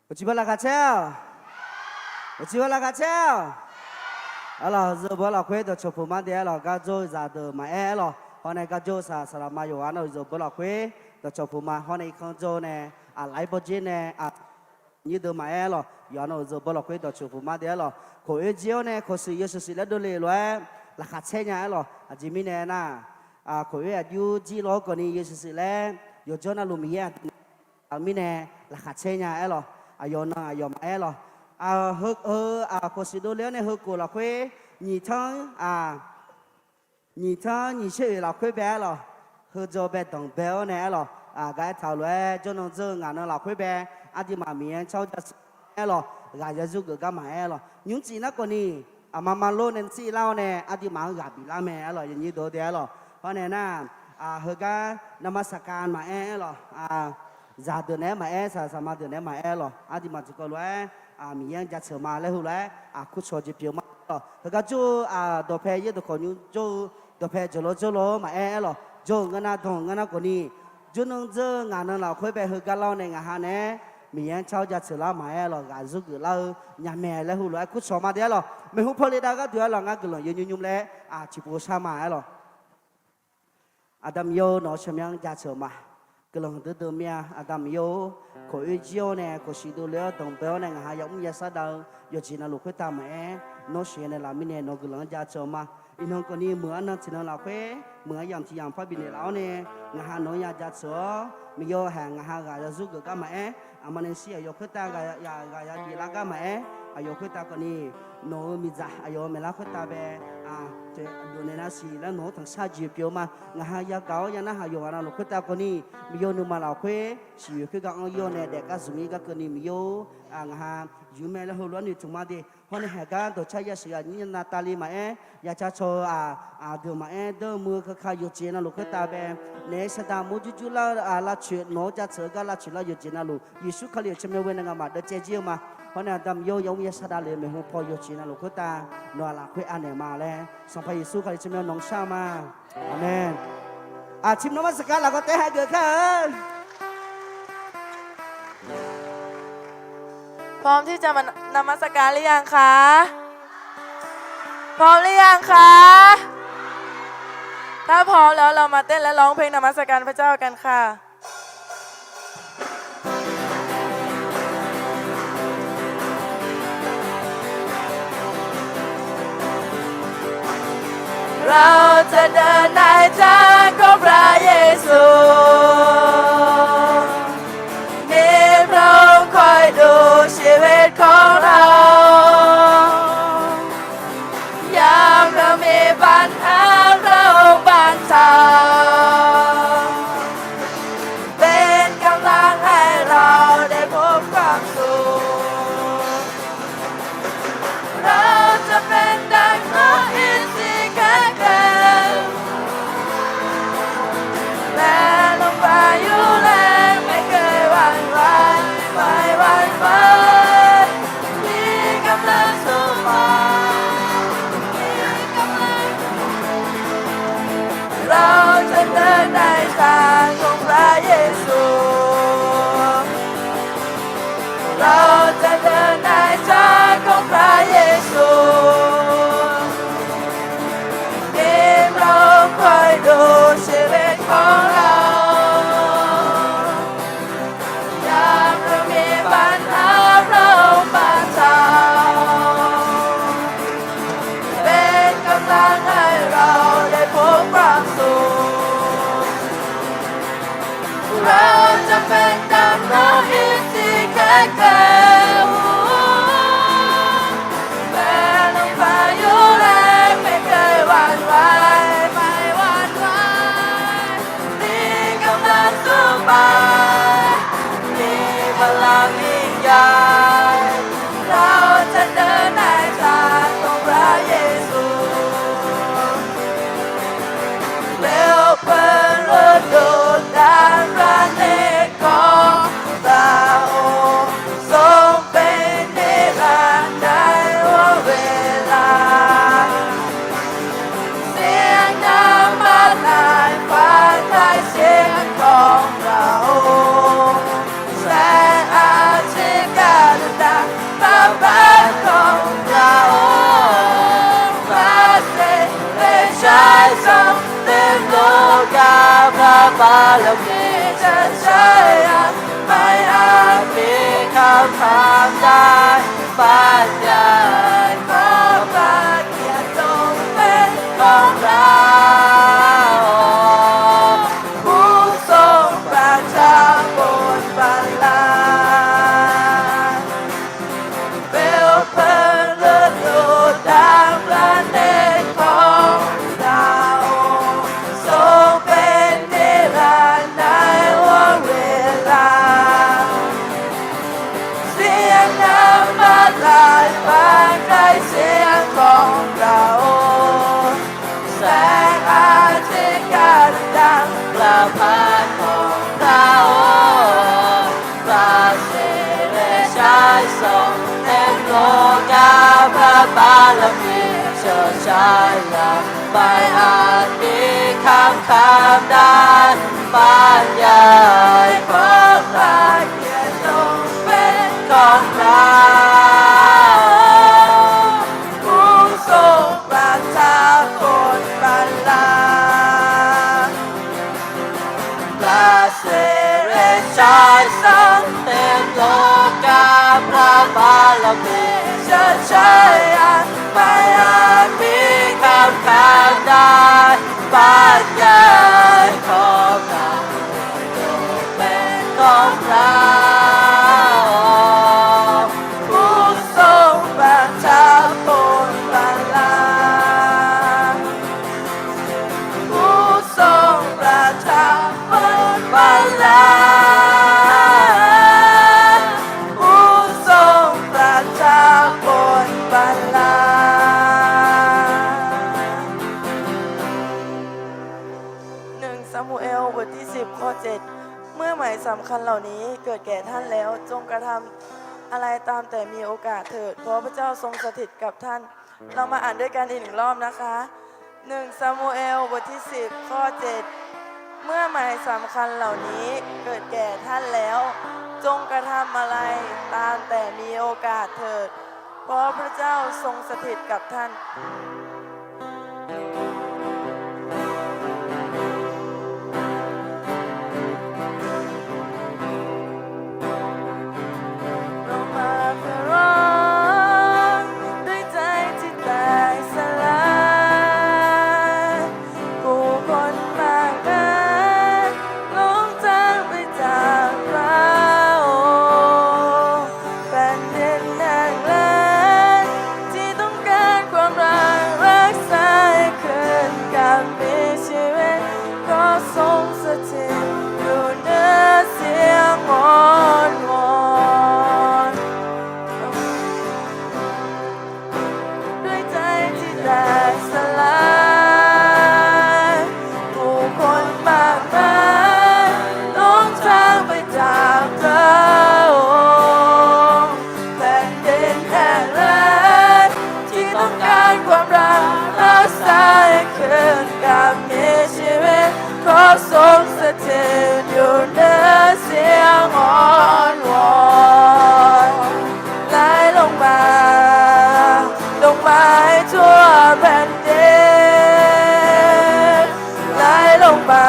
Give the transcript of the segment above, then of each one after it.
我去把那个车，我去把那个车。alors giờ bữa là quê được chụp phim mà để là cái chỗ ra được mà em rồi hôm nay cái chỗ sa sa là mà yêu anh rồi giờ bữa là quê được chụp phim mà hôm nay không chỗ này lại bữa trên này như được mà em rồi giờ nó giờ bữa là quê được chụp phim mà để rồi khối chiếu này khối sự yêu sự là đồ lì rồi là khát xe nhà rồi chỉ mình này na khối yêu chỉ lo còn yêu sự là yêu cho nó lùm ihe mình này là khát xe nhà rồi yêu nó yêu mà em rồi cô sĩ đô liễu này hư cô là quê nhị thằng nhị chơi là quê bé rồi hư cho bé đồng bé này rồi cái thảo luận cho nó chơi ngàn nó là quê bé đi mà miếng cháu cho rồi gái cho giúp cái mà rồi những gì nó còn đi mà luôn nên xí lao này đi mà gái bị la mẹ rồi như đồ thế rồi hôm nay na hư cái namaskar mà rồi giả từ nãy mà sa mà từ nãy mà rồi đi mà chỉ có nói mìnhยังจะเชื่อมาแล้วหูแล้วคุชอจีเปียวมาแล้วก็จู่ดอกเพย์ดอกคนอยู่จู่ดอกเพย์จุโลมาหรอจู่เงินทองเงินคนนี้จู่น้องเจองานนั้นเราคุยไปหือกันเราในงานนี้mìnhยังเช่าจะเชื่อเรามาหรอกจุกเราหยาแม่แล้วหูแล้วคุชอมาเดียวหรอไม่หูพอเลยได้ก็เดี๋ยวเรางานกันเลยยุ่งแล้วจีบชามาหรอดำโยนอชมยังจะเชื่อมาcái lòng từ từ mía đam yêu khối chiếu này khối sĩ đồ liễu đồng béo này ngài giống như sao đâu giờ chỉ là lục khối ta mà nó xuyên này làm mình nó cái lòng giá cho mà in không có ni mưa nó chỉ là khối mưa yam chỉ yam phải bị này lão này ngài nói giá giá cho mình yêu hàng ngài gài giúp cái mà mà nên xí yêu khối ta gài đi lá cái mà yêu khối ta có ni nó mi giá yêu mình lá khối ta về đồ này là xí là nó thằng sa chỉ biểu mà ngài ya cáo ya na yêu là lục khối ta có ni mi yêu nụ mà lão khối xí cái găng yêu này để cái gì cái ni mi yêu ngài yêu mẹ là hồ luận như chúng mà đi hôm nay hàng cái tổ chức ya xí như Natalie mà ya cha cho đồ mà đồ mua cái khai yêu chuyện là lục khối ta về nếu sẽ ta mua chút là chuyện nó cha sửa cái là chuyện là yêu chuyện là lục Giêsu khai yêu chuyện mới bên ngài mà để chế chiêu mà hôm nay tầm yêu giống như sao đã liền mình không phơi yêu chuyện là lục khối ta nó là khối anh này mà lẽ xong phải Giêsu khai chuyện mới nông sao mà amen chim nó mất cả là có té hai người khác พร้อมที่จะมานมัสการหรือยังคะพร้อมหรือยังคะถ้าพร้อมแล้วเรามาเต้นและร้องเพลงนมัสการพระเจ้ากันค่ะเราจะเดินในทางของพระเยซูมีพระองค์คอยดูชีวิตของเรายามเรามีปัญหาพระองค์บรรเทาเป็นกำลังให้เราได้พบความสุขเราจะเป็นดังนกอินทรีแข็งแกร่งแม้ลมพายุแรงไม่เคยหวั่นไหวไม่หวั่นไหวมีกำลังสู้มามีกำลังเราจะเดินในทางของพระเยซูเราจะเดินในทางของพระเยซูเราคอยดูชีวิตของเรายามเรามีปัญหาเราบรรเทาเป็นกำลังให้เราได้พบความสุขเราจะเป็นดังนกอินทรีแข็งแกร่งแม้ลมพายุแรงไม่เคยหวั่นไหวสู้ไปมีพลังยิ่งใหญ่เราจะเดินในทางของพระเยซูเปลวเพลิงฤดูกาลประณีตของพระองค์ทรงเป็นนิรันดร์ได้เวลาเสียงน้ำมาลายฟ้าไทยเสียงของเราแสงอาทิตย์กา บารมีจะใช้ยังไม่อาจมีคำถามได้บรรยายขอพระเกียรติจงเป็นของเราผู้ทรงประทับบนบัลลังก์เปลวเพลิงเลือดดูดดังพระเนตรของเราทรงเป็นนิรันดร์ในวันเวลาเสียงน้ำมาลายฟังได้เสียงของเราแสงอาทิตย์การดังประพาสของเราพระสิริชัยทรงเต็มโลกาพระบารมีเชิดชายอย่างไม่อาจมีคำได้บรรยายขอพระเกียรติจงเป็นของเราผู้ทรงประทับบนบัลลังก์พระสิริชัยทรงเต็มโลกาพระบารมีเชิดชายอย่างไม่อาจมีคำได้บรรยายขอพระจงเป็นของเราผู้ทรงประทับบนบัลลังก์ผู้ทรงประทับบนบัลลังก์ผู้ทรงประทับบนบัลลังก์1 ซามูเอลบทที่ 10 ข้อ 7 เมื่อหมายสำคัญเหล่านี้เกิดแก่ท่านแล้วจงกระทำอะไรตามแต่มีโอกาสเถิดเพราะพระเจ้าทรงสถิตกับท่านเรามาอ่านด้วยกันอีก1 รอบนะคะ1 ซามูเอลบทที่ 10 ข้อ 7 เมื่อหมายสำคัญเหล่านี้เกิดแก่ท่านแล้วจงกระทำอะไรตามแต่มีโอกาสเถิดเพราะพระเจ้าทรงสถิตกับท่านเรามาเพื่อร้องด้วยใจที่แตกสลายผู้คนมากมายหลงทางไปจากเราแผ่นดินแห้งแล้งที่ต้องการความรักษาให้คืนกลับมีชีวิตก็ทรงสถิตอยู่เหนือเสียงอ้อนวอนด้วยใจที่แตกสลายผู้คนมากมายหลงทางไปจากเราแผ่นดินแห้งแล้งที่ต้องการความรักษาให้คืนกลับมีชีวิตขอทรงสถิตอยู่เหนือเสียงอ้อนวอนไหลลงมาให้ทั่วแผ่นดินไหลลงมา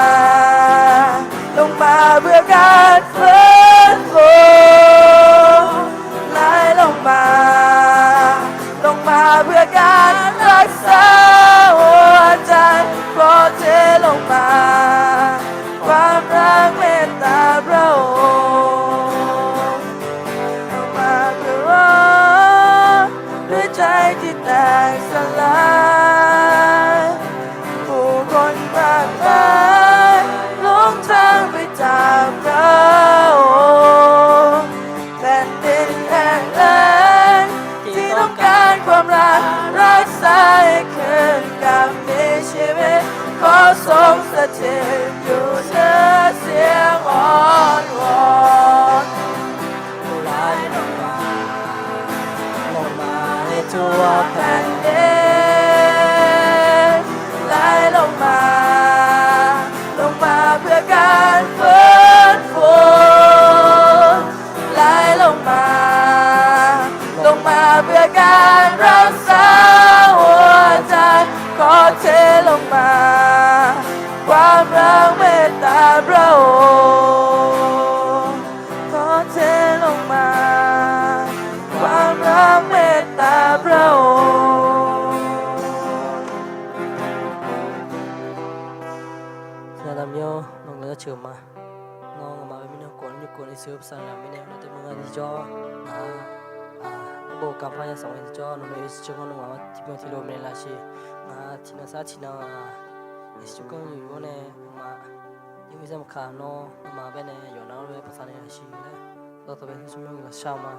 เพื่อการฟื้นฟูไหลลงมาเพื่อการรักษาหัวใจโปรดเทลงมาความรักเมตตาพระองค์ลงมาเพื่อร้องด้วยใจที่แตกสลายผู้คนมากมายหลงทางไปจากเราแผ่นดินแห้งแล้งที่ต้องการความรักษาให้คืนกลับมีชีวิตขอทรงสถิตอยู่เหนือเสียงอ้อนวอนไหลลงมาให้ทั่วแผ่นดินไหลลงมาเพื่อการฟื้นฟูไหลลงมาเพื่อการรักษาหัวใจขอเทลงมาความรักเมตตา พระองค์ขอเทลงมาความรักเมตตาพระองค์Salamnya nong ngỡ chửi mà nong mà mình nó cuốn đi sửa sang làm mình nó tới mưa thì cho bộ cam phai sang thì cho nó mới chụp con mà thì đồ mình là gì thì nó sát thì nó chụp conอยู่này mà như bây giờ mà khá nó mà bên nàyอยู่nó về phát này là gì đấy tôi bên chụp mình là sao mà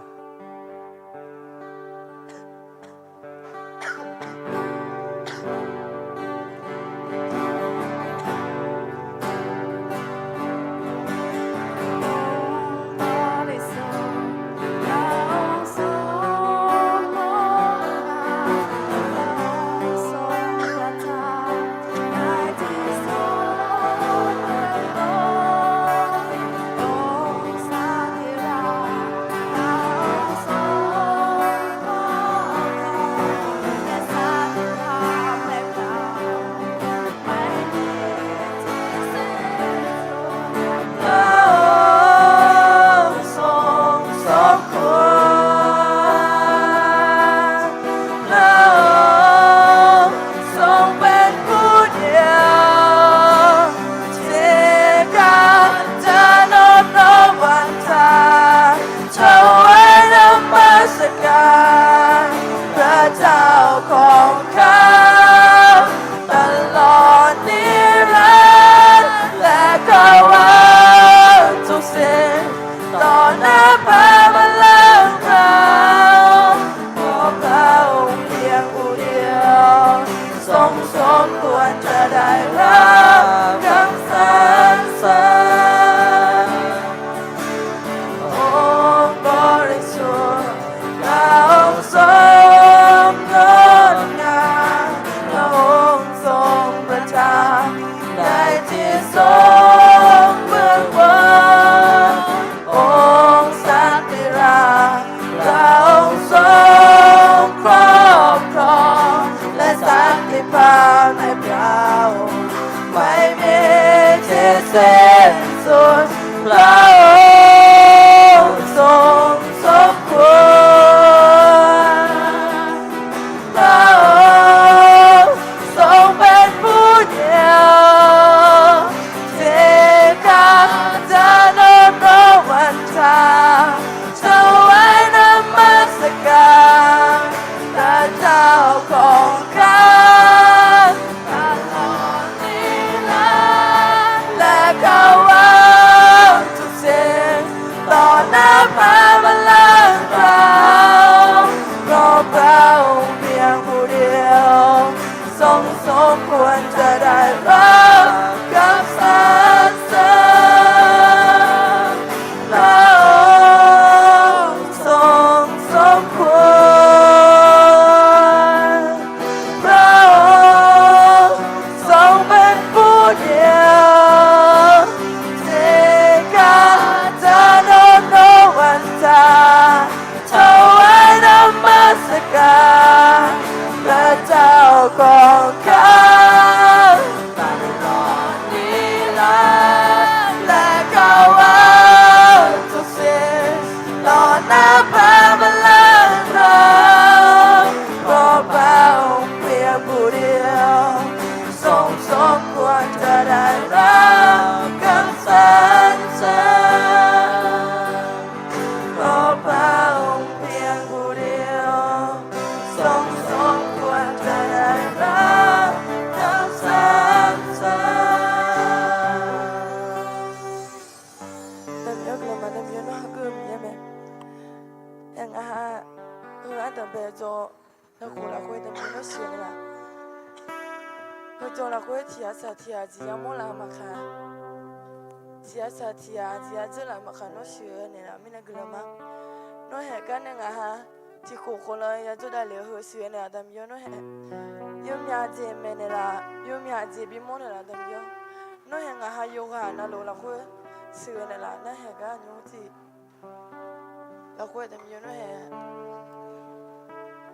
ที่ขู่คนเลยยังจะได้เหลือหัวเสือเนี่ยแต่มีน้อยแห่ยมยาเจเมเนี่ยละยมยาเจบิมอนเนี่ยละแต่มีน้อยแห่งหาโยกานะโลละคุยเสือเนี่ยละน้อยแห่งก็ยูจีละคุยแต่มีน้อยแห่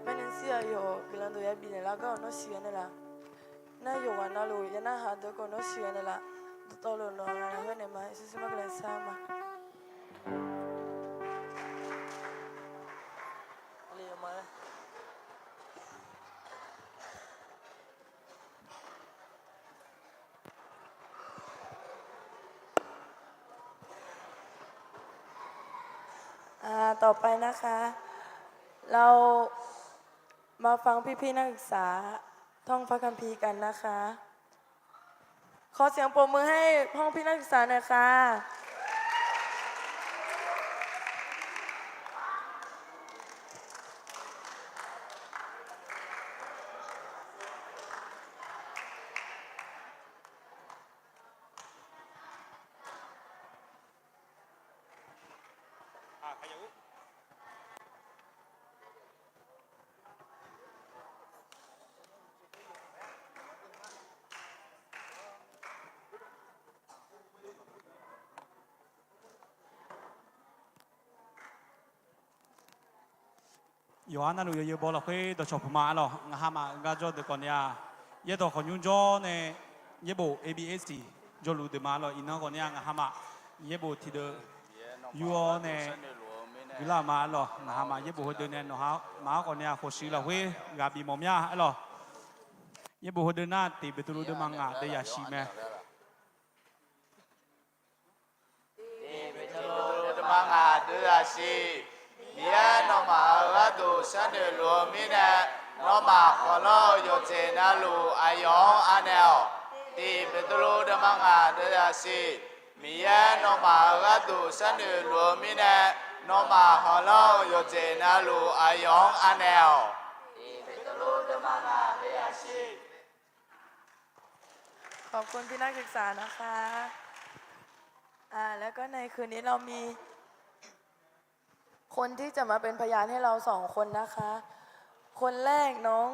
แม่นิสิอาโยกิลันตัวยับบินเนี่ยละก็น้อยเสือเนี่ยละน้าโยกานะโลยันน้าหาตัวก็น้อยเสือเนี่ยละ todo lo que ne ma isi sima kala sama ali maต่อไปนะคะเรามาฟังพี่ๆนักศึกษาท่องพระคัมภีร์กันนะคะขอเสียงปรบมือให้ห้องพี่นักศึกษาหน่อยค่ะ有啊，那路有波了，会到小铺马了，我哈嘛，我做的讲呀，也到好用做呢，也部 ABS 做路的马了，因那讲呀，我哈嘛，也部提的有呢，有啦马了，我哈嘛，也部会的呢，我哈马讲呀，或许了会，我比毛呀，了，也部会的那地比路的忙啊，的呀西咩。Manga durasi dia nama ratu sana lu mina nama kalau yo cina lu ayong anel di betul de manga durasi dia nama ratu sana lu mina nama kalau yo cina lu ayong anel di betul de manga durasi ขอบคุณพี่นักศึกษานะคะแล้วก็ในคืนนี้เรามีคนที่จะมาเป็นพยานให้เรา2 คนนะคะ คนแรกน้อง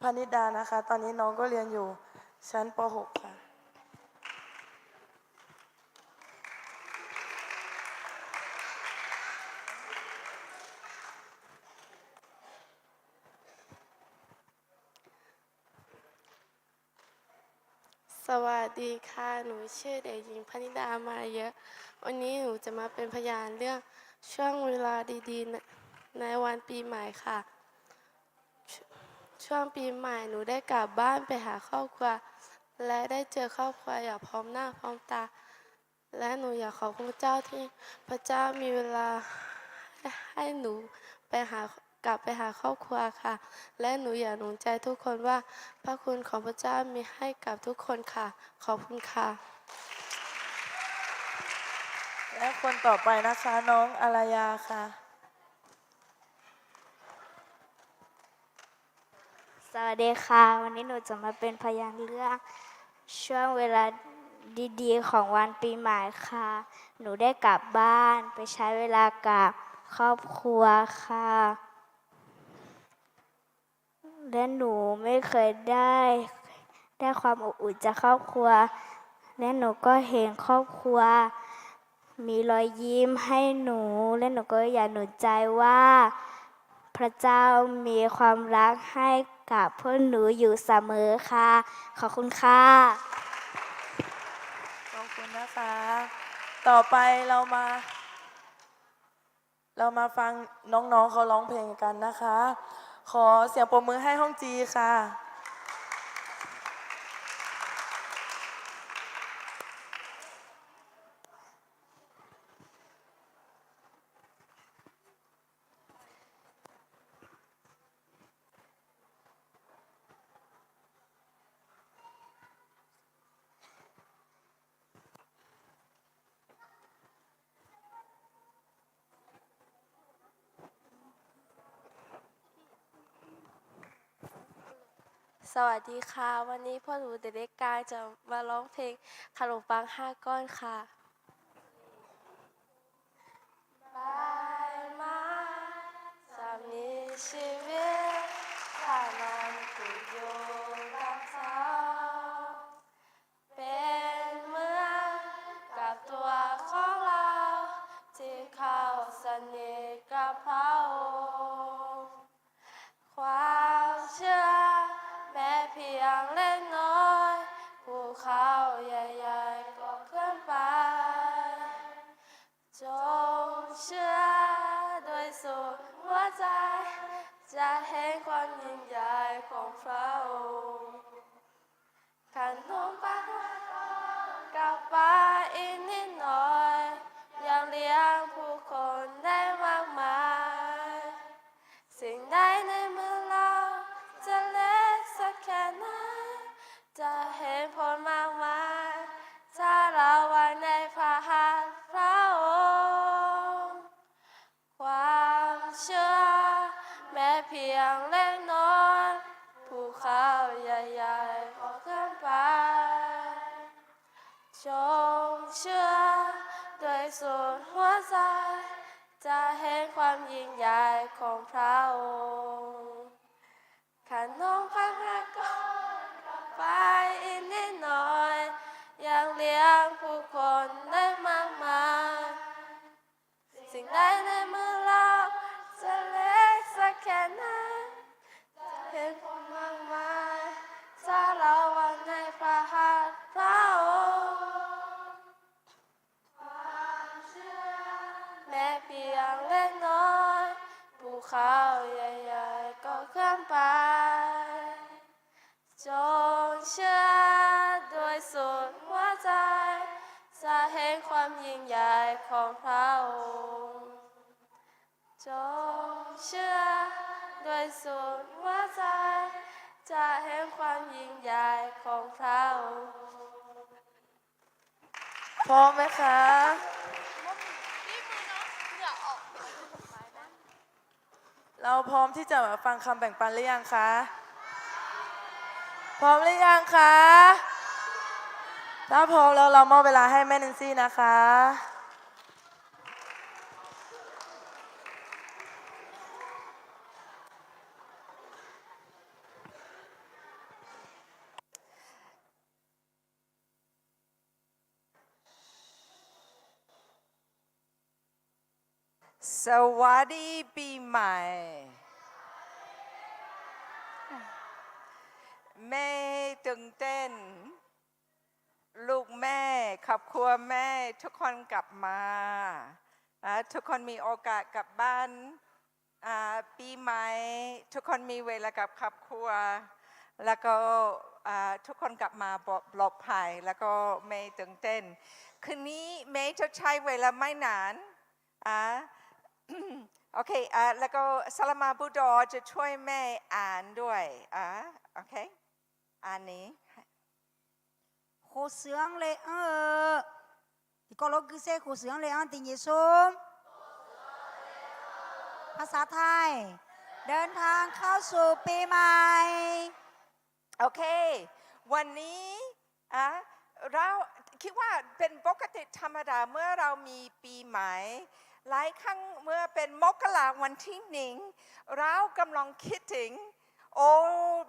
พนิดานะคะ ตอนนี้น้องก็เรียนอยู่ชั้นป .6 ค่ะสวัสดีค่ะ หนูชื่อเด็กหญิงพนิดามาเยอะ วันนี้หนูจะมาเป็นพยานเรื่องช่วงเวลาดีๆในวันปีใหม่ค่ะ ช่วงปีใหม่หนูได้กลับบ้านไปหาครอบครัว และได้เจอครอบครัวอย่างพร้อมหน้าพร้อมตา และหนูอยากขอบคุณพระเจ้าที่พระเจ้ามีเวลาให้หนูกลับไปหาครอบครัวค่ะ และหนูอยากหนุนใจทุกคนว่าพระคุณของพระเจ้ามีให้กับทุกคนค่ะ ขอบคุณค่ะ และคนต่อไปนะคะน้องอารยาค่ะ สวัสดีค่ะ วันนี้หนูจะมาเป็นพยานเรื่องช่วงเวลาดีๆของวันปีใหม่ค่ะ หนูได้กลับบ้านไปใช้เวลากับครอบครัวค่ะและหนูไม่เคยได้ความอบอุ่นจากครอบครัวและหนูก็เห็นครอบครัวมีรอยยิ้มให้หนูและหนูก็อยากหนุนใจว่าพระเจ้ามีความรักให้กับพวกหนูอยู่เสมอค่ะขอบคุณค่ะขอบคุณนะคะ ต่อไปเรามาฟังน้องๆเขาร้องเพลงกันนะคะ ขอเสียงปรบมือให้ห้องจีค่ะ สวัสดีค่ะ วันนี้พ่อหนูเด็กกายจะมาร้องเพลงขนมปัง5 ก้อนค่ะบายมาจะมีชีวิตถ้ามันติดอยู่กับเขาเป็นเหมือนกับตัวของเราที่เขาสนิทกับเขาความเชื่อแม้เพียงเล็กน้อยภูเขาใหญ่ๆ จงเชื่อด้วยสุดหัวใจจะเห็นความยิ่งใหญ่ของพระองค์ขันน้องไปกลับไปอีกนิดหน่อยยังเลี้ยงผู้คนได้มากมายสิ่งใดในมือเราจะเล็กสักแค่ไหนจะเห็นผลมากมายถ้าเราวางในพระหัตถ์พระองค์ความเชื่อแม้เพียงเล็กน้อยภูเขาใหญ่ๆก็ขึ้นไปจงเชื่อด้วยสุดหัวใจจะเห็นความยิ่งใหญ่ของพระองค์ขันน้องพักก่อนกลับไปอีกนิดหน่อยยังเลี้ยงผู้คนได้มากมายสิ่งใดในมือเราจะเล็กสักแค่ไหนจะเห็นผลมากมายถ้าเราวางในพระหัตถ์พระองค์ความเชื่อแม้เพียงเล็กน้อยภูเขาใหญ่ๆก็เคลื่อนไปจงเชื่อด้วยสุดหัวใจจะเห็นความยิ่งใหญ่ของพระองค์จงเชื่อด้วยสุดหัวใจจะเห็นความยิ่งใหญ่ของพระองค์พร้อมไหมคะเราพร้อมที่จะมาฟังคำแบ่งปันหรือยังคะพร้อมหรือยังคะถ้าพร้อมแล้วเรามอบเวลาให้แม่แนนซี่นะคะ สวัสดีปีใหม่แม่ตื่นเต้นลูกแม่ครอบครัวแม่ทุกคนกลับมาทุกคนมีโอกาสกลับบ้านปีใหม่ทุกคนมีเวลากับครอบครัวแล้วก็ทุกคนกลับมาปลอดภัยแล้วก็แม่ตื่นเต้นคืนนี้แม่จะใช้เวลาไม่นานโอเคแล้วก็ซาลามาบูดอจะช่วยแม่อ่านด้วยโอเคอ่านนี้โคเสืองเลยที่ก็ลกคือเซโคเสืองเลยติเยซูภาษาไทยเดินทางเข้าสู่ปีใหม่โอเควันนี้เราคิดว่าเป็นปกติธรรมดาเมื่อเรามีปีใหม่หลายครั้งเมื่อเป็นมกราวันที่หนึ่งเรากำลังคิดถึง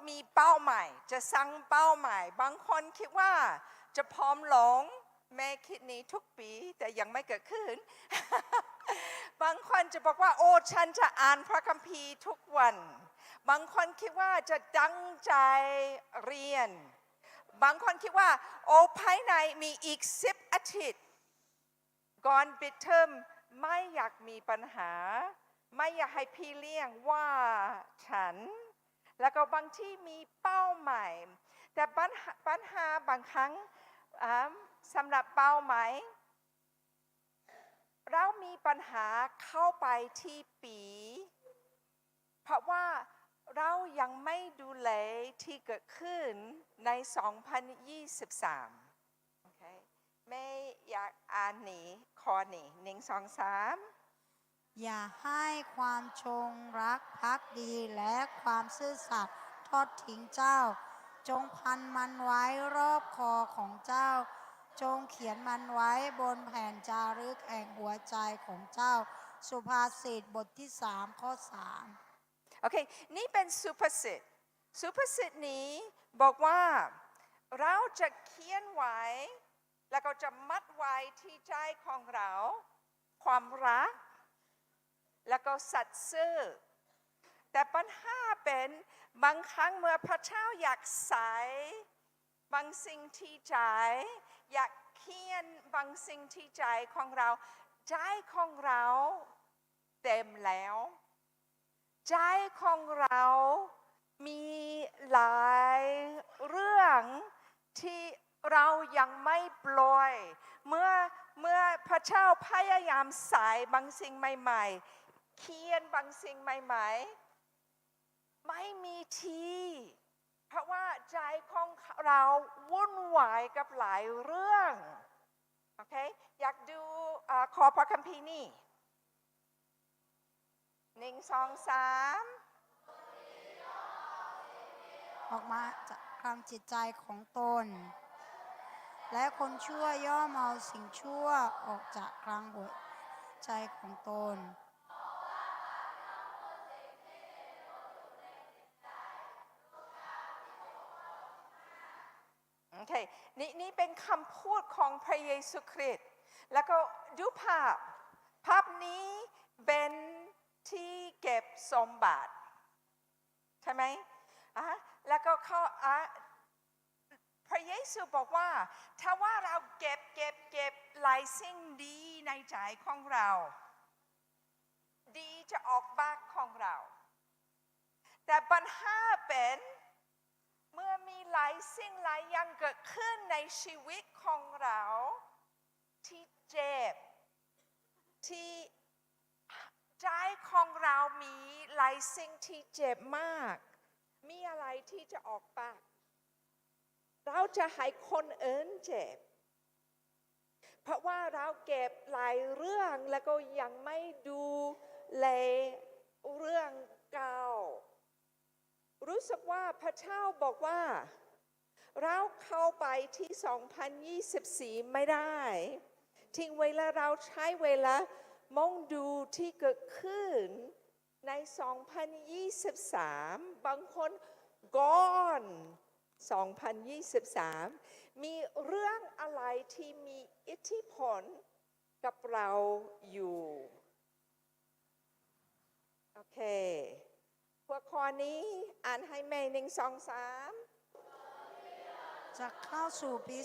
มีเป้าหมายจะสร้างเป้าหมายบางคนคิดว่าจะพร้อมลงแม่คิดนี้ทุกปีแต่ยังไม่เกิดขึ้น บางคนจะบอกว่าฉันจะอ่านพระคัมภีร์ทุกวันบางคนคิดว่าจะตั้งใจเรียนบางคนคิดว่าภายในมีอีก10 อาทิตย์ก่อนปิดเทอมไม่อยากมีปัญหาไม่อยากให้พี่เลี้ยงว่าฉันแล้วก็บางที่มีเป้าหมายแต่ปัญหาบางครั้งสำหรับเป้าหมายเรามีปัญหาเข้าไปที่ปีเพราะว่าเรายังไม่ดูแลที่เกิดขึ้นใน 2023 okay. ไม่อยากอ่านนี้ข้อนี้1 2 3อย่าให้ความจงรักภักดีและความซื่อสัตย์ทอดทิ้งเจ้าจงพันมันไว้รอบคอของเจ้าจงเขียนมันไว้บนแผ่นจารึกแห่งหัวใจของเจ้าสุภาษิตบทที่3ข้อ3โอเคนี่เป็นสุภาษิตนี้บอกว่าเราจะเขียนไว้แล้วก็จะมัดไว้ที่ใจของเราความรักแล้วก็สัตย์ซื่อแต่ปัญหาเป็นบางครั้งเมื่อพระเจ้าอยากใส่บางสิ่งที่ใจอยากเขียนบางสิ่งที่ใจของเรา ใจของเราเต็มแล้ว ใจของเรามีหลายเรื่องที่เรายังไม่ปล่อย เมื่อพระเจ้าพยายามใส่บางสิ่งใหม่ๆเขียนบางสิ่งใหม่ๆไม่มีทีเพราะว่าใจของเราวุ่นวายกับหลายเรื่องโอเคอยากดูขอพระคัมภีร์นี่1 2 3ออกมาจากความจิตใจของตน และคนชั่วย่อมเอาสิ่งชั่วออกจากกลางหัวใจของตน โอเคนี่เป็นคำพูดของพระเยซูคริสต์แล้วก็ดูภาพนี้เป็นที่เก็บสมบัติใช่ไหมแล้วก็พระเยซูบอกว่าถ้าว่าเราเก็บหลายสิ่งดีในใจของเราดีจะออกบ้านของเราแต่ปัญหาเป็นเมื่อมีหลายสิ่งหลายอย่างเกิดขึ้นในชีวิตของเราที่เจ็บที่ใจของเรามีหลายสิ่งที่เจ็บมากมีอะไรที่จะออกปากเราจะให้คนอื่นเจ็บเพราะว่าเราเก็บหลายเรื่องแล้วก็ยังไม่ดูแลเรื่องเก่ารู้สึกว่าพระเจ้าบอกว่าเราเข้าไปที่ 2024 ไม่ได้ทิ้งเวลาเราใช้เวลามองดูที่เกิดขึ้นใน 2023 บางคนก่อน 2023 มีเรื่องอะไรที่มีอิทธิพลกับเราอยู่โอเคหัวข้อนี้อ่านให้แม่1 2 3จะเข้าสู่ปี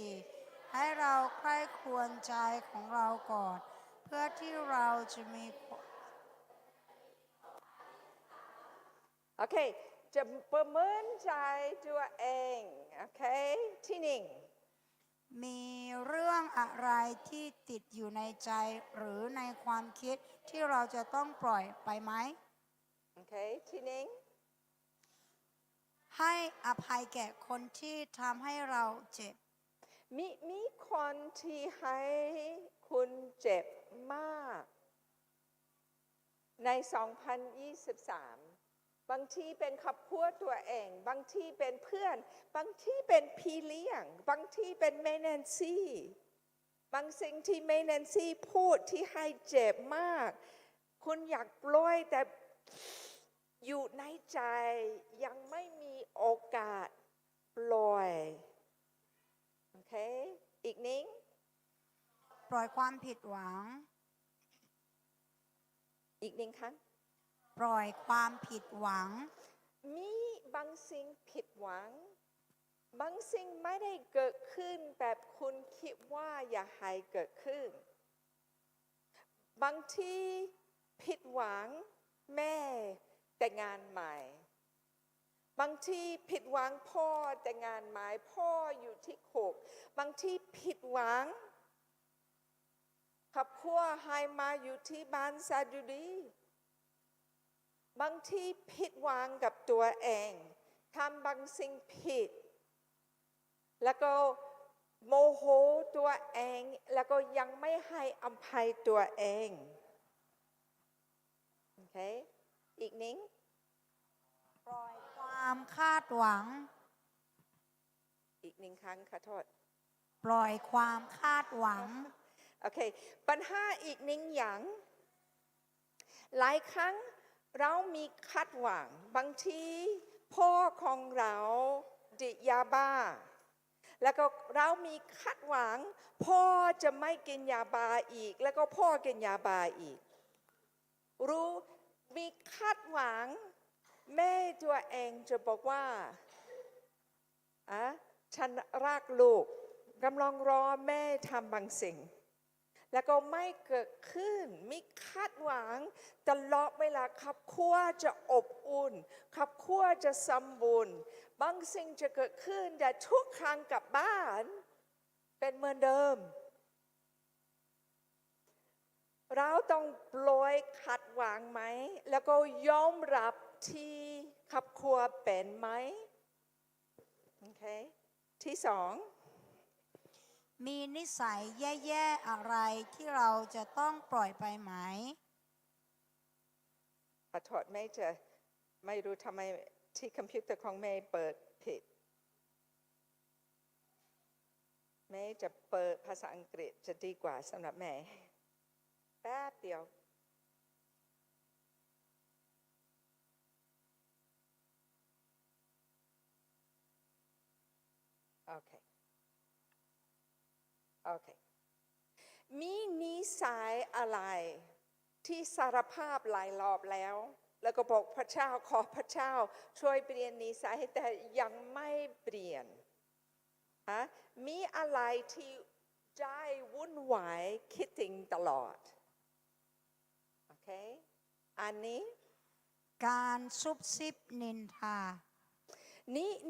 2024 ให้เราใคร่ครวญใจของเราก่อน เพื่อที่เราจะมี โอเคจะประเมินใจตัวเองโอเคที่หนึ่งมีเรื่องอะไรที่ติดอยู่ในใจหรือในความคิดที่เราจะต้องปล่อยไปไหมโอเคที่หนึ่งให้อภัยแก่คนที่ทำให้เราเจ็บมีคนที่ให้คุณเจ็บมากใน 2023 บางทีเป็นครอบครัวตัวเองบางทีเป็นเพื่อนบางทีเป็นพี่เลี้ยงบางทีเป็นแม่แนนซี่บางสิ่งที่แม่แนนซี่พูดที่ให้เจ็บมากคุณอยากปล่อยแต่อยู่ในใจยังไม่มีโอกาสปล่อยโอเคอีกนิ้งปล่อยความผิดหวังอีกนิ้งครั้งปล่อยความผิดหวังมีบางสิ่งผิดหวังบางสิ่งไม่ได้เกิดขึ้นแบบคุณคิดว่าอย่าให้เกิดขึ้นบางทีผิดหวังแม่แต่งงานใหม่บางทีผิดหวังพ่อแต่งงานใหม่พ่ออยู่ที่คุกบางทีผิดหวังครอบครัวให้มาอยู่ที่บ้านซาดุดีบางทีผิดหวังกับตัวเองทำบางสิ่งผิดแล้วก็โมโหตัวเองแล้วก็ยังไม่ให้อภัยตัวเองโอเคอีกนิ้งปล่อยความคาดหวังอีกหนึ่งครั้งขอโทษปล่อยความคาดหวังโอเคปัญหาอีกหนึ่งอย่างหลายครั้งเรามีคาดหวังบางทีพ่อของเราติดยาบ้าแล้วก็เรามีคาดหวังพ่อจะไม่กินยาบ้าอีกแล้วก็พ่อกินยาบ้าอีกรู้มีคาดหวังแม่ตัวเองจะบอกว่าฉันรักลูกกำลังรอแม่ทำบางสิ่ง แล้วก็ไม่เกิดขึ้นไม่คาดหวังตลอดเวลาครอบครัวจะอบอุ่นครอบครัวจะสมบูรณ์บางสิ่งจะเกิดขึ้นแต่ทุกครั้งกลับบ้านเป็นเหมือนเดิมเราต้องปล่อยขัดหวังไหมแล้วก็ยอมรับที่ครอบครัวเป็นไหมโอเคที่สองมีนิสัยแย่ๆอะไรที่เราจะต้องปล่อยไปไหมขอโทษไม่รู้ทำไมที่คอมพิวเตอร์ของเมย์เปิดผิดเมย์จะเปิดภาษาอังกฤษจะดีกว่าสำหรับเมย์แป๊บเดียวโอเคมีนิสัยอะไรที่สารภาพหลายรอบแล้วก็บอกพระเจ้าขอพระเจ้าช่วยเปลี่ยนนิสัยแต่ยังไม่เปลี่ยนมีอะไรที่ใจวุ่นวายคิดถึงตลอดโอเคอันนี้การซุบซิบนินทา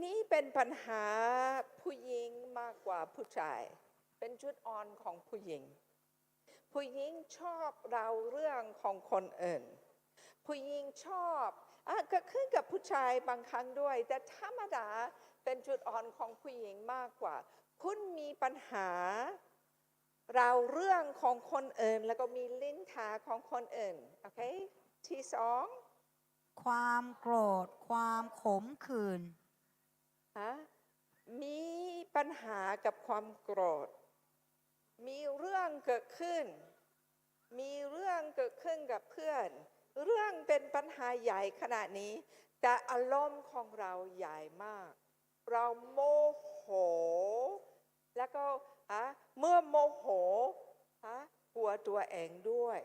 นี่เป็นปัญหาผู้หญิงมากกว่าผู้ชายเป็นจุดอ่อนของผู้หญิงชอบเราเรื่องของคนอื่นผู้หญิงชอบก็ขึ้นกับผู้ชายบางครั้งด้วยแต่ธรรมดาเป็นจุดอ่อนของผู้หญิงมากกว่าคุณมีปัญหาเราเรื่องของคนอื่นแล้วก็มีลิ้นทาของคนอื่นโอเคที่สองความโกรธความขมขื่นมีปัญหากับความโกรธมีเรื่องเกิดขึ้นกับเพื่อนเรื่องเป็นปัญหาใหญ่ขนาดนี้แต่อารมณ์ของเราใหญ่มากเราโมโหแล้วก็เมื่อโมโหกลัวตัวเองด้วย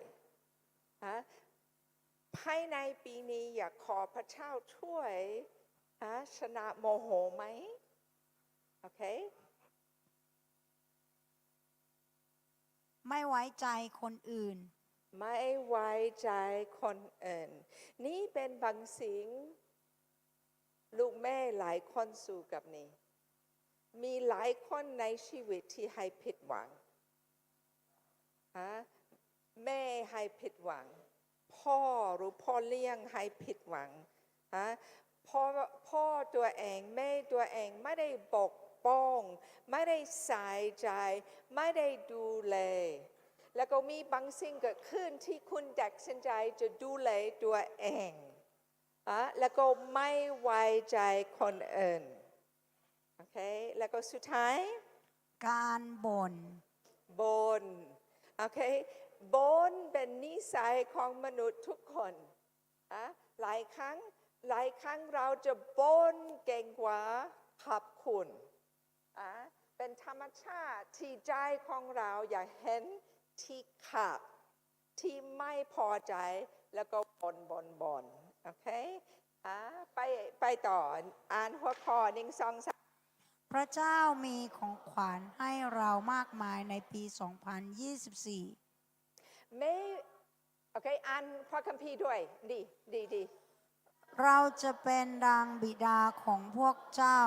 ภายในปีนี้อยากขอพระเจ้าช่วยชนะโมโหไหมโอเคไม่ไว้ใจคนอื่นไม่ไว้ใจคนอื่นนี่เป็นบางสิ่งลูกแม่หลายคนสู้กับนี่มีหลายคนในชีวิตที่ให้ผิดหวังแม่ให้ผิดหวังพ่อหรือพ่อเลี้ยงให้ผิดหวังพ่อตัวเองแม่ตัวเองไม่ได้ปกป้องไม่ได้ใส่ใจไม่ได้ดูแลแล้วก็มีบางสิ่งเกิดขึ้นที่คุณตัดสินใจจะดูแลตัวเองแล้วก็ไม่ไว้ใจคนอื่นโอเคแล้วก็สุดท้ายการบ่นโอเคบ่นเป็นนิสัยของมนุษย์ทุกคนหลายครั้งเราจะบ่นเก่งกว่าขอบคุณเป็นธรรมชาติที่ใจของเราอยากเห็นที่ขับที่ไม่พอใจแล้วก็บ่นโอเคไปต่ออ่านหัวข้อ1 2 3พระเจ้ามีของขวัญให้เรามากมายในปี 2024ไม่โอเคอ่านพระคัมภีร์ด้วยดีเราจะเป็นดังบิดาของพวกเจ้า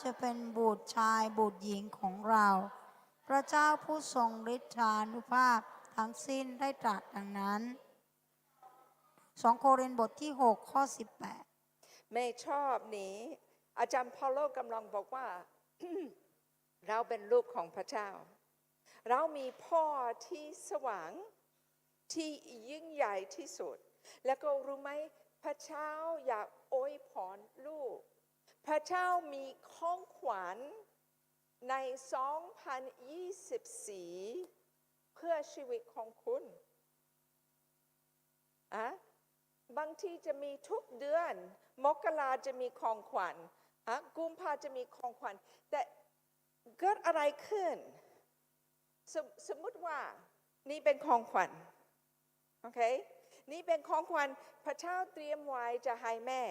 จะเป็นบุตรชายบุตรหญิงของเรา พระเจ้าผู้ทรงฤทธานุภาพทั้งสิ้นได้ตรัสดังนั้น2 โครินธ์บทที่ 6 ข้อ 18ไม่ชอบนี้อาจารย์พอลโลกำลังบอกว่า เราเป็นลูกของพระเจ้าเรามีพ่อที่สว่างที่ยิ่งใหญ่ที่สุดแล้วก็รู้ไหมพระเจ้าอยากอวยพรลูกพระเจ้ามีของขวัญใน 2024 เพื่อชีวิตของคุณบางทีจะมีทุกเดือนมกราจะมีของขวัญกุมภาจะมีของขวัญแต่เกิดอะไรขึ้นสมมติว่านี่เป็นของขวัญโอเคนี่เป็นของขวัญพระเจ้าเตรียมไว้จะให้แม่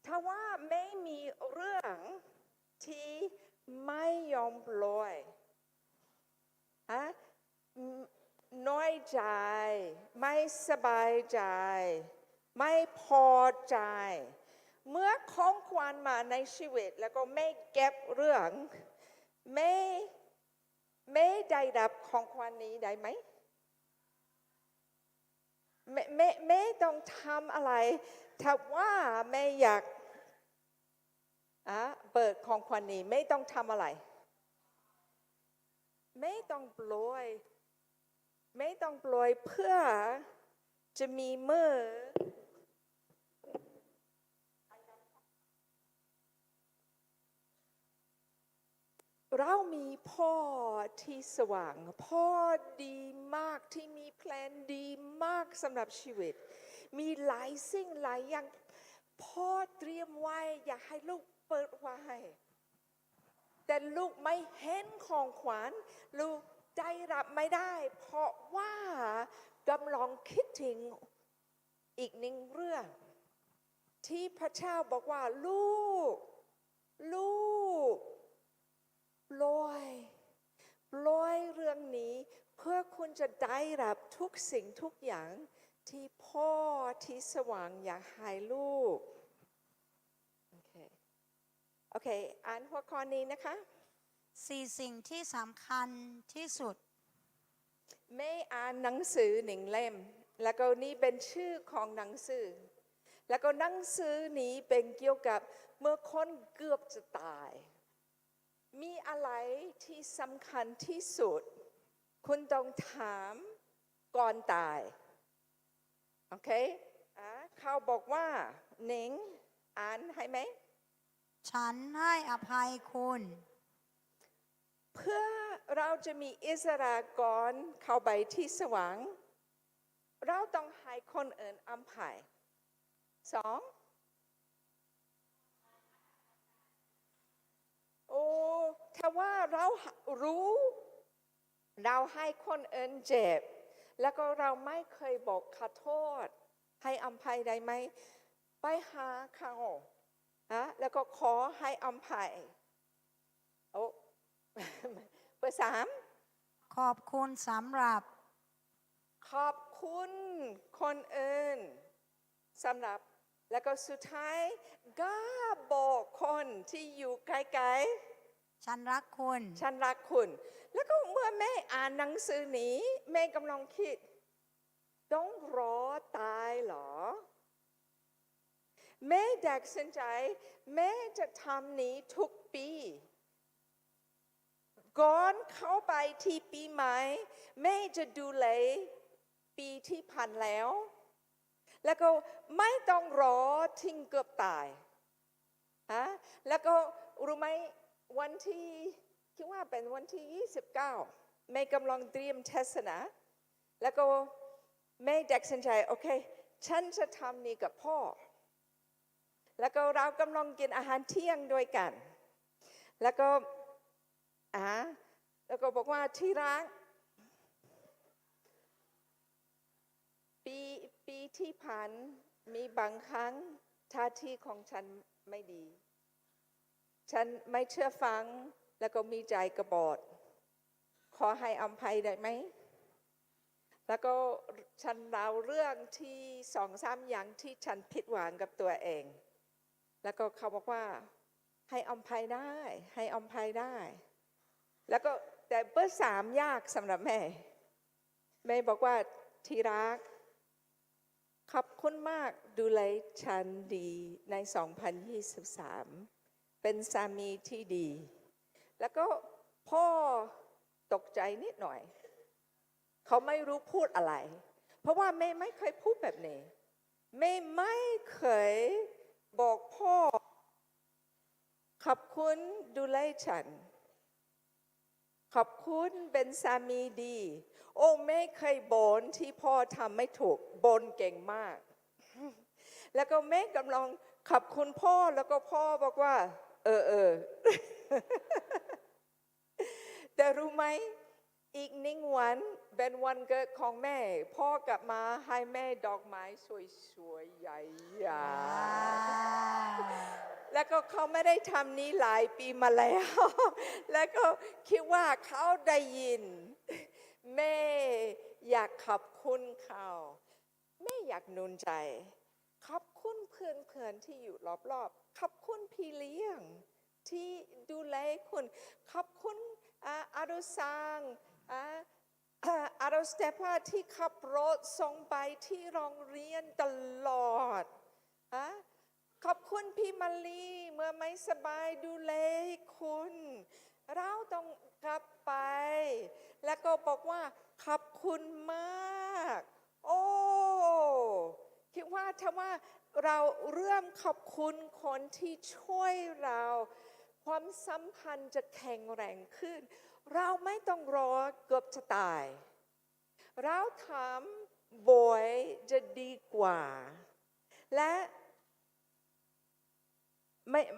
ถ้าว่าไม่มีเรื่องที่ไม่ยอมปล่อย ฮะน้อยใจไม่สบายใจไม่พอใจ เมื่อของขวัญมาในชีวิตแล้วก็ไม่เก็บเรื่องไม่ได้รับของขวัญนี้ได้ไหมไม่ต้องทำอะไรถ้าว่าไม่อยากเปิดของขวัญนี้ไม่ต้องทำอะไรไม่ต้องปล่อยเพื่อจะมีมือเรามีพ่อที่สว่างพ่อดีมากที่มีแพลนดีมากสำหรับชีวิตมีหลายสิ่งหลายอย่างพ่อเตรียมไว้อยากให้ลูกเปิดไว้แต่ลูกไม่เห็นของขวัญลูกได้รับไม่ได้เพราะว่ากำลังคิดถึงอีกหนึ่งเรื่องที่พระเจ้าบอกว่าลูกปล่อยเรื่องนี้เพื่อคุณจะได้รับทุกสิ่งทุกอย่างที่พ่อที่สว่างอยากให้ลูกโอเคอ่านหัวข้อนี้นะคะ4 สิ่งที่สำคัญที่สุดไม่อ่านหนังสือหนึ่งเล่มแล้วก็นี่เป็นชื่อของหนังสือแล้วก็หนังสือนี้เป็นเกี่ยวกับเมื่อคนเกือบจะตายมีอะไรที่สำคัญที่สุดคุณต้องถามก่อนตายโอเคเขาบอกว่าหนิงอ่านให้ไหมฉันให้อภัยคุณเพื่อเราจะมีอิสระก่อนเข้าไปที่สวรรค์เราต้องให้คนอื่นอภัย2ถ้าว่าเรารู้เราให้คนอื่นเจ็บแล้วก็เราไม่เคยบอกขอโทษให้อภัยได้ไหมไปหาเขาแล้วก็ขอให้อภัยเบอร์ 3ขอบคุณสำหรับขอบคุณคนอื่นสำหรับแล้วก็สุดท้ายก็บอกคนที่อยู่ไกลๆฉันรักคุณแล้วก็เมื่อแม่อ่านหนังสือนี้แม่กำลังคิดต้องรอตายเหรอแม่ตัดสินใจแม่จะทำนี้ทุกปีก่อนเข้าไปที่ปีใหม่แม่จะดูแลปีที่ผ่านแล้วแล้วก็ไม่ต้องรอทิ้งเกือบตายแล้วก็รู้ไหมวันที่คิดว่าเป็นวันที่29แม่กำลังเตรียมเทศนาแล้วก็แม่ตัดสินใจโอเคฉันจะทำนี่กับพ่อแล้วก็เรากำลังกินอาหารเที่ยงด้วยกันแล้วก็บอกว่าที่รักปีที่ผ่านมีบางครั้งท่าทีของฉันไม่ดีฉันไม่เชื่อฟังแล้วก็มีใจกระบอดขอให้อภัยได้ไหมแล้วก็ฉันเล่าเรื่องที่2-3 อย่างที่ฉันผิดหวังกับตัวเองแล้วก็เขาบอกว่าให้อภัยได้แล้วก็แต่เบอร์ 3ยากสำหรับแม่บอกว่าที่รักขอบคุณมากดูแลฉันดีใน2023เป็นสามีที่ดีแล้วก็พ่อตกใจนิดหน่อยเขาไม่รู้พูดอะไรเพราะว่าแม่ไม่เคยพูดแบบนี้แม่ไม่เคยบอกพ่อขอบคุณดูแลฉันขอบคุณเป็นสามีดีโอ้แม่เคยบ่นที่พ่อทำไม่ถูกบ่นเก่งมากแล้วก็แม่กำลังขอบคุณพ่อแล้วก็พ่อบอกว่าแต่รู้ไหมอีก1 วันเป็นวันเกิดของแม่พ่อกลับมาให้แม่ดอกไม้สวยๆใหญ่ๆแล้วก็เขาไม่ได้ทำนี้หลายปีมาแล้วแล้วก็คิดว่าเขาได้ยิน แม่อยากขอบคุณเขาแม่อยากหนุนใจขอบคุณเพื่อนๆที่อยู่รอบๆขอบคุณพี่เลี้ยงที่ดูแลคุณขอบคุณอารุซังอารุสเตปาที่ขับรถส่งไปที่โรงเรียนตลอดขอบคุณพี่มาลีเมื่อไม่สบายดูแลคุณเราต้องกลับไปแล้วก็บอกว่าขอบคุณมากโอ้คิดว่าถ้าว่าเราเริ่มขอบคุณคนที่ช่วยเราความสัมพันธ์จะแข็งแรงขึ้นเราไม่ต้องรอเกือบจะตายเราทำบ่อยจะดีกว่าและ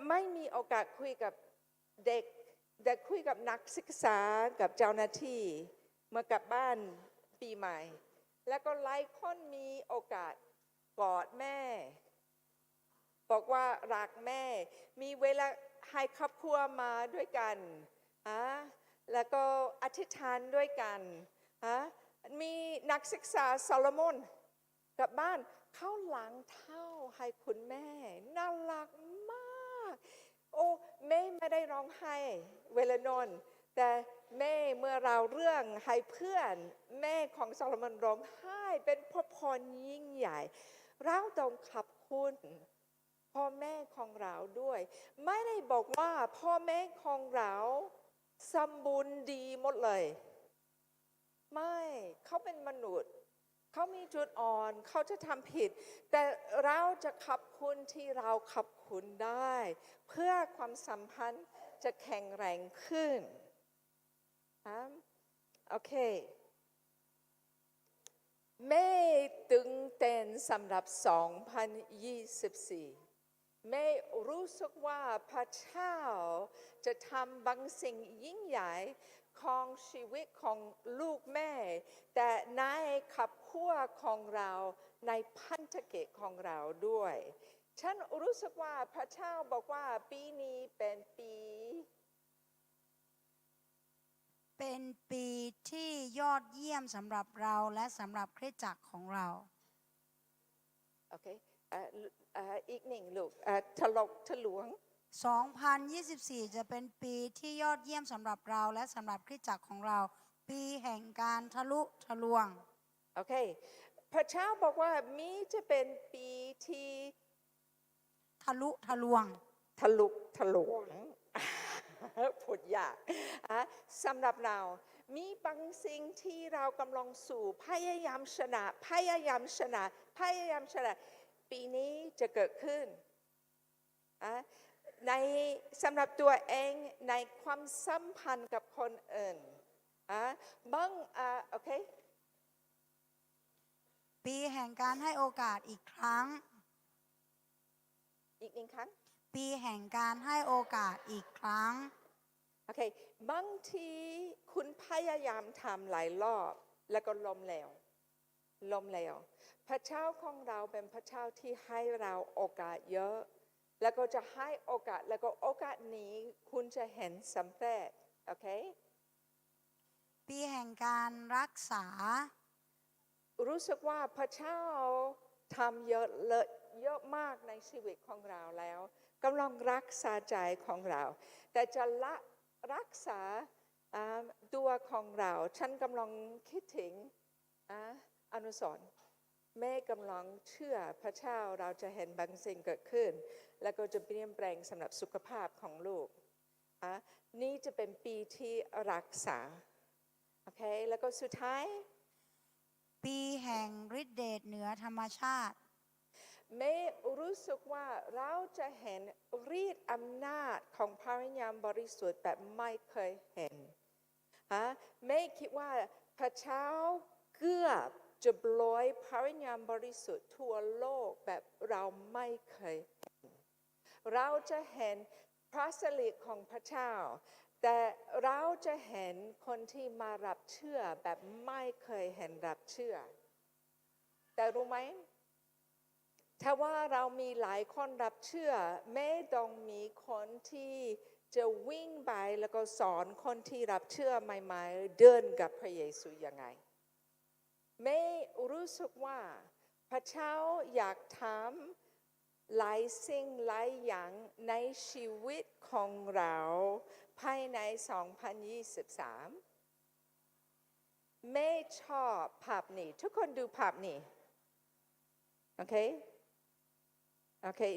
ไม่มีโอกาสคุยกับเด็กแต่คุยกับนักศึกษากับเจ้าหน้าที่เมื่อกลับบ้านปีใหม่แล้วก็หลายคนมีโอกาสกอดแม่บอกว่ารักแม่มีเวลาให้ครอบครัวมาด้วยกันแล้วก็อธิษฐานด้วยกันมีนักศึกษาโซโลมอนกลับบ้านเขาล้างเท้าให้คุณแม่น่ารักมากโอ้แม่ไม่ได้ร้องไห้เวลานอนแต่แม่เมื่อเราเรื่องให้เพื่อนแม่ของโซโลมอนร้องไห้เป็นพระพรยิ่งใหญ่เราต้องขอบคุณพ่อแม่ของเราด้วยไม่ได้บอกว่าพ่อแม่ของเราสมบูรณ์ดีหมดเลยไม่เขาเป็นมนุษย์เขามีจุดอ่อนเขาจะทำผิดแต่เราจะขอบคุณที่เราขอบคุณได้เพื่อความสัมพันธ์จะแข็งแรงขึ้นโอเคแม่ตึงเต้นสำหรับ 2024 แม่รู้สึกว่าพระเจ้าจะทำบางสิ่งยิ่งใหญ่ของชีวิตของลูกแม่แต่ในครอบครัวของเราในพันธกิจของเราด้วยฉันรู้สึกว่าพระเจ้าบอกว่าปีนี้เป็นปีที่ยอดเยี่ยมสำหรับเราและสำหรับคริสตจักรของเราโอเคอีกหนึ่งลูกถลวง2024 จะเป็นปีที่ยอดเยี่ยมสำหรับเราและสำหรับคริสตจักรของเราปีแห่งการทะลุทะลวงโอเคพระเจ้าบอกว่ามีจะเป็นปีที่ทะลุทะลวงทะลวงพูดยากสำหรับเรามีบางสิ่งที่เรากำลังสู่พยายามชนะปีนี้จะเกิดขึ้นในสำหรับตัวเองในความสัมพันธ์กับคนอื่นโอเคปีแห่งการให้โอกาสอีกครั้งอีกหนึ่งครั้งปีแห่งการให้โอกาสอีกครั้งโอเคบางทีคุณพยายามทำหลายรอบแล้วก็ล้มเหลวพระเจ้าของเราเป็นพระเจ้าที่ให้เราโอกาสเยอะแล้วก็จะให้โอกาสแล้วก็โอกาสนี้คุณจะเห็นสำเร็จโอเคปีแห่งการรักษารู้สึกว่าพระเจ้าทำเยอะมากในชีวิตของเราแล้วกำลังรักษาใจของเราแต่จะรักษาตัวของเราฉันกำลังคิดถึงอนุสรณ์แม่กำลังเชื่อพระเจ้าเราจะเห็นบางสิ่งเกิดขึ้นแล้วก็จะเปลี่ยนแปลงสำหรับสุขภาพของลูกนี่จะเป็นปีที่รักษาโอเคแล้วก็สุดท้ายปีแห่งฤทธิเดชเหนือธรรมชาติแม่รู้สึกว่าเราจะเห็นฤทธิ์อำนาจของพระวิญญาณบริสุทธิ์แบบไม่เคยเห็นแม่คิดว่าพระเจ้าเกือบจะปล่อยพระวิญญาณบริสุทธิ์ทั่วโลกแบบเราไม่เคยเห็นเราจะเห็นพระสิริของพระเจ้าแต่เราจะเห็นคนที่มารับเชื่อแบบไม่เคยเห็นรับเชื่อแต่รู้ไหมถ้าว่าเรามีหลายคนรับเชื่อไม่ต้องมีคนที่ จะวิ่งไปแล้วก็สอนคนที่รับเชื่อใหม่ๆเดินกับพระเยซูยังไงไม่รู้สึกว่าพระเจ้าอยากทำหลายสิ่งหลายอย่างในชีวิตของเราภายใน 2023 ไม่ชอบภาพนี้ทุกคนดูภาพนี้โอเค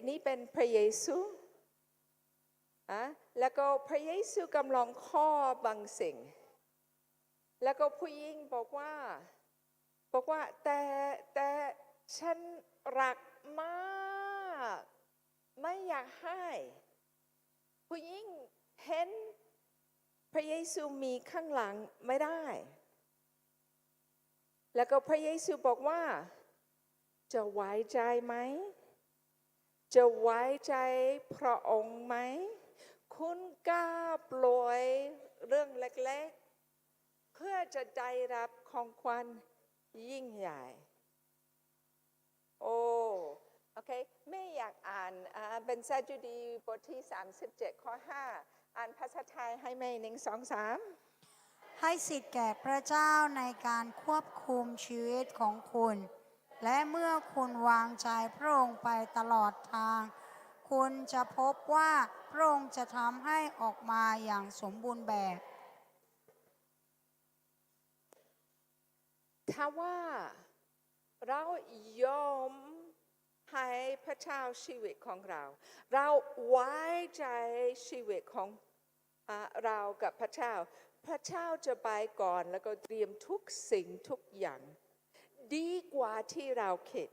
นี่เป็นพระเยซูแล้วก็พระเยซูกำลังข้อบางสิ่งแล้วก็ผู้หญิงบอกว่าแต่ฉันรักมากไม่อยากให้ผู้หญิงเห็นพระเยซูมีข้างหลังไม่ได้แล้วก็พระเยซูบอกว่าจะไว้ใจไหมจะไว้ใจพระองค์ไหมคุณกล้าปล่อยเรื่องเล็กๆเพื่อจะได้รับของขวัญยิ่งใหญ่โอเคไม่อยากอ่านเป็นสดุดีบทที่37ข้อ5อ่านภาษาไทยให้แม่1 2 3ให้สิทธิ์แก่พระเจ้าในการควบคุมชีวิตของคุณและเมื่อคุณวางใจพระองค์ไปตลอดทางคุณจะพบว่าพระองค์จะทำให้ออกมาอย่างสมบูรณ์แบบถ้าว่าเรายอมให้พระเจ้าชีวิตของเราไว้ใจชีวิตของเรากับพระเจ้าจะไปก่อนแล้วก็เตรียมทุกสิ่งทุกอย่างดีกว่าที่เราคิด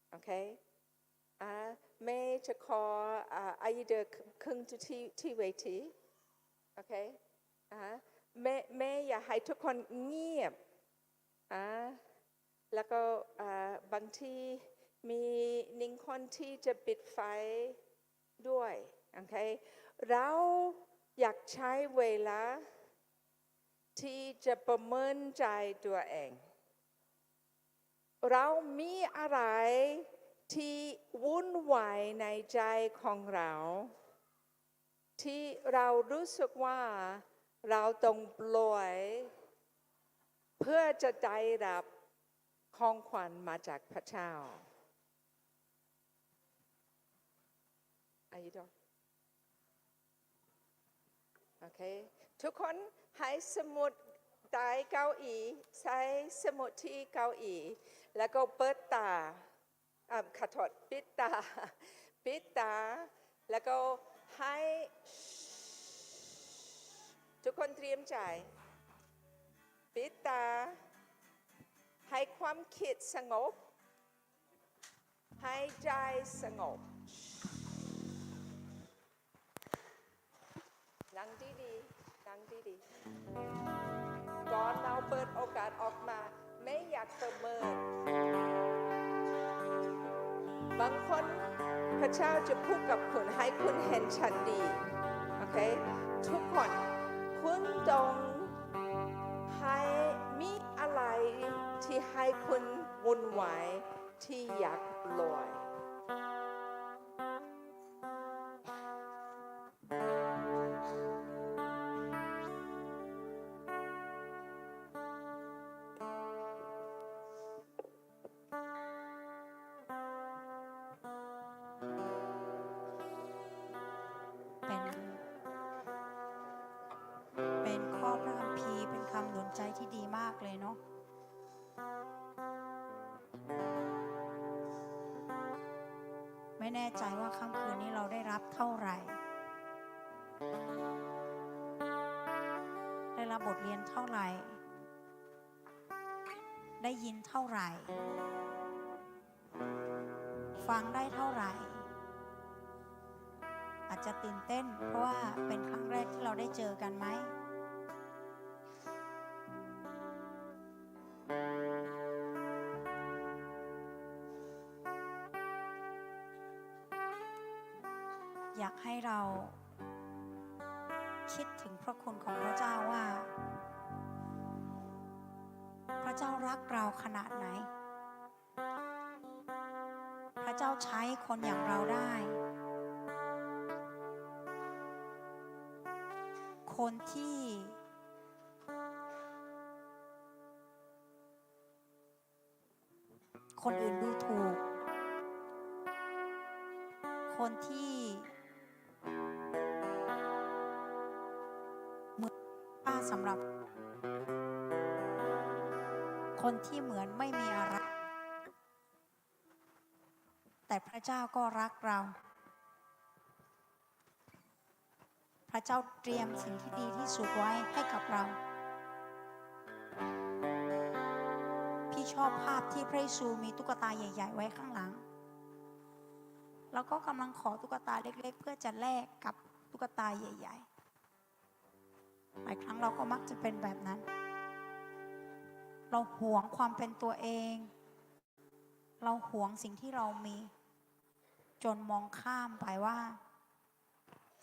โอเคแม่จะขออายุเดินขึ้นที่เวทีโอเคแม่อยากให้ทุกคนเงียบแล้วก็บางทีมีหนึ่งคนที่จะปิดไฟด้วยโอเคเราอยากใช้เวลาที่จะประเมินใจตัวเองเรามีอะไรที่วุ่นวายในใจของเราที่เรารู้สึกว่าเราต้องปล่อยเพื่อจะได้รับของขวัญมาจากพระเจ้าโอเคทุกคนให้สมุดใต้เก้าอี้ใช้สมุดที่เก้าอี้แล้วก็เปิดตาขอโทษปิดตาแล้วก็ให้ทุกคนเตรียมใจปิดตาให้ความคิดสงบให้ใจสงบนั่งดีๆก่อนเราเปิดโอกาสออกมาไม่อยากประเมินบางคนพระเจ้าจะพูดกับคุณให้คุณเห็นชัดดีโอเคทุกคนคุณต้องให้มีอะไรที่ให้คุณวุ่นวายที่อยากลอยเป็นข้อพระคัมภีร์เป็นคำหนุนใจที่ดีมากเลยเนาะไม่แน่ใจว่าค่ำคืนนี้เราได้รับเท่าไหร่ได้รับบทเรียนเท่าไหร่ได้ยินเท่าไหร่ฟังได้เท่าไหร่อาจจะตื่นเต้นเพราะว่าเป็นครั้งแรกที่เราได้เจอกันไหมอยากให้เราคิดถึงพระคุณของพระเจ้าว่าพระเจ้ารักเราขนาดไหนพระเจ้าใช้คนอย่างเราได้ คนที่คนอื่นดูถูก คนที่เหมือนป้าสำหรับ คนที่เหมือนไม่มีอะไร แต่พระเจ้าก็รักเรา พระเจ้าเตรียมสิ่งที่ดีที่สุดไว้ให้กับเรา พี่ชอบภาพที่พระเยซูมีตุ๊กตาใหญ่ ๆ ไว้ข้างหลัง แล้วก็กำลังขอตุ๊กตาเล็กๆเพื่อจะแลกกับตุ๊กตาใหญ่ๆหลายครั้งเราก็มักจะเป็นแบบนั้น เราหวงความเป็นตัวเอง เราหวงสิ่งที่เรามี จนมองข้ามไปว่า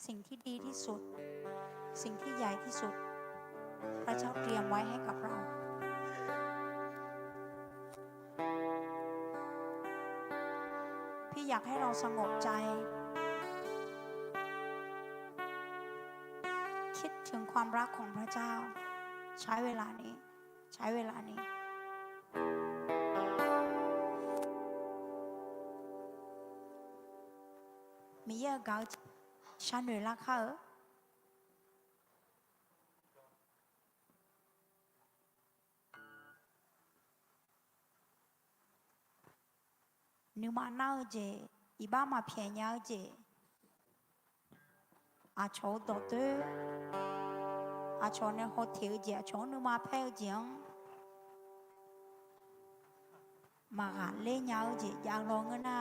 สิ่งที่ดีที่สุด สิ่งที่ใหญ่ที่สุด พระเจ้าเตรียมไว้ให้กับเรา พี่อยากให้เราสงบใจ คิดถึงความรักของพระเจ้า ใช้เวลานี้ ใช้เวลานี้ มีเยอะเกาฉันหรือรักเขานึกมาเน่าเจอีบ้ามาเพียงยาวเจอาโชว์ตัวเตออาโชว์ในโฮเทลเจอาโชว์นึกมาเพลเจียงมาหาเล่นยาวเจอยากลองกันนะ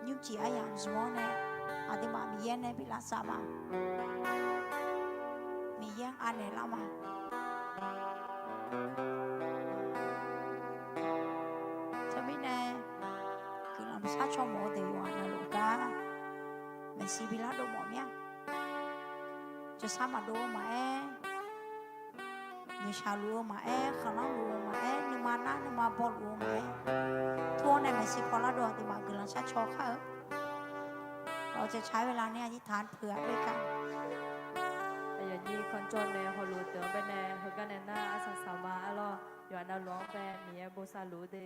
nhưng chỉ ai làm gì này, thì mà mình yên này bị là sao mà, mình yên ăn này lắm mà, cho biết này, cứ làm sao cho mỗi đời hoàn là đủ cả, mình xí bị lá đồ mọi nhá, cho sao mà đồ mà người sao đồ mà khả năng đồ mà nhưng mà nó nhưng mà bỏ đồ màทั่วในมันสิพอละดวงติมาคือลังชัดโชว์ค่ะเราจะใช้เวลานี้อธิษฐานเผื่อด้วยกัน อย่างนี้คนจนเนี่ยเขารู้เติมไปแน่เขาก็แน่หน้าอาสาสมัครอะไรอย่างนั้นร้องแปลมีโบซารู้เด